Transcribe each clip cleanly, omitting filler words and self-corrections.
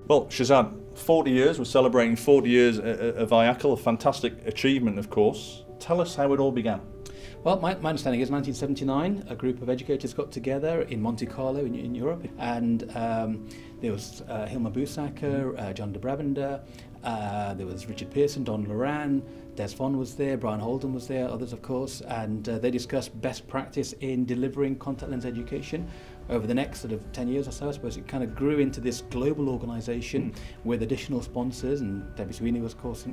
Well, Shazad, 40 years, we're celebrating 40 years of IACLE, a fantastic achievement, of course. Tell us how it all began. Well, my understanding is 1979, a group of educators got together in Monte Carlo in Europe, and there was Hilma Busacker, John de Bravender, there was Richard Pearson, Don Loran, Des Von was there, Brian Holden was there, others of course, and they discussed best practice in delivering contact lens education. Over the next sort of 10 years or so, I suppose it kind of grew into this global organisation with additional sponsors, and Debbie Sweeney was of course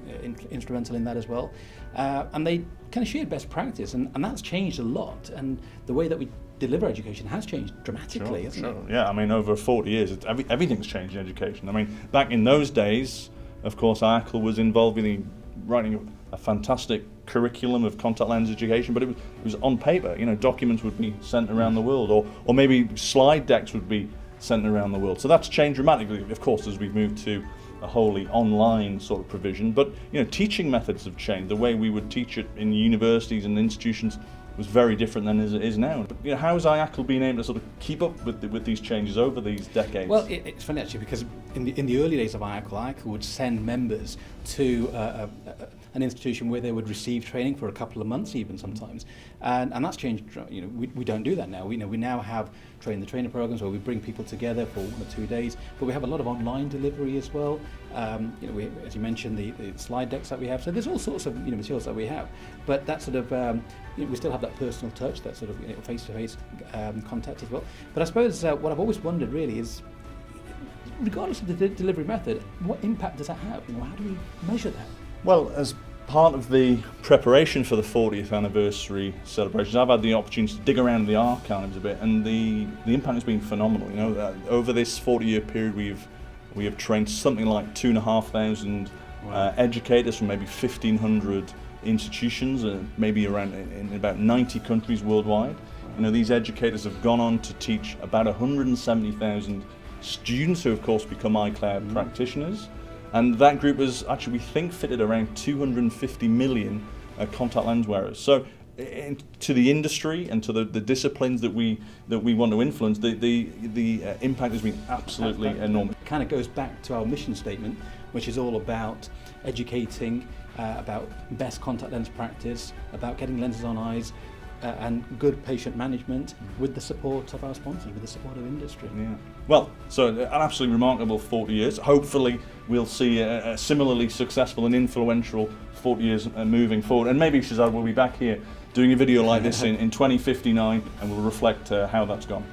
instrumental in that as well. And they kind of shared best practice, and that's changed a lot, and the way that we deliver education has changed dramatically, hasn't it? Yeah, I mean, over 40 years, everything's changed in education. I mean, back in those days, of course, IACLE was involved in writing a fantastic curriculum of contact lens education, but it was on paper. You know, documents would be sent around the world, or maybe slide decks would be sent around the world. So that's changed dramatically, of course, as we've moved to a wholly online sort of provision. But you know, teaching methods have changed. The way we would teach it in universities and institutions was very different than as it is now. But you know, how has IACLE been able to sort of keep up with these changes over these decades? Well, it's funny actually, because in the early days of IACLE would send members to an institution where they would receive training for a couple of months, even sometimes, and that's changed. You know, we don't do that now. We now have train the trainer programs where we bring people together for 1 or 2 days, but we have a lot of online delivery as well. You know, as you mentioned, the slide decks that we have. So there's all sorts of materials that we have, but that sort of we still have that personal touch, that sort of face-to-face contact as well. But I suppose what I've always wondered really is, regardless of the delivery method, what impact does that have? You know, how do we measure that? Well, as part of the preparation for the 40th anniversary celebrations, I've had the opportunity to dig around the archives a bit, and the impact has been phenomenal. You know, over this 40-year period, we have trained something like 2,500 educators from maybe 1,500 institutions, maybe around in about 90 countries worldwide. You know, these educators have gone on to teach about 170,000 students, who of course become iCloud practitioners. And that group has actually, we think, fitted around 250 million contact lens wearers. So, to the industry and to the disciplines that we want to influence, the impact has been absolutely enormous. It kind of goes back to our mission statement, which is all about educating, about best contact lens practice, about getting lenses on eyes, and good patient management with the support of our sponsors, with the support of industry. Yeah. Well, so an absolutely remarkable 40 years. Hopefully we'll see a similarly successful and influential 40 years moving forward. And maybe, Shazad, we'll be back here doing a video like this in 2059, and we'll reflect how that's gone.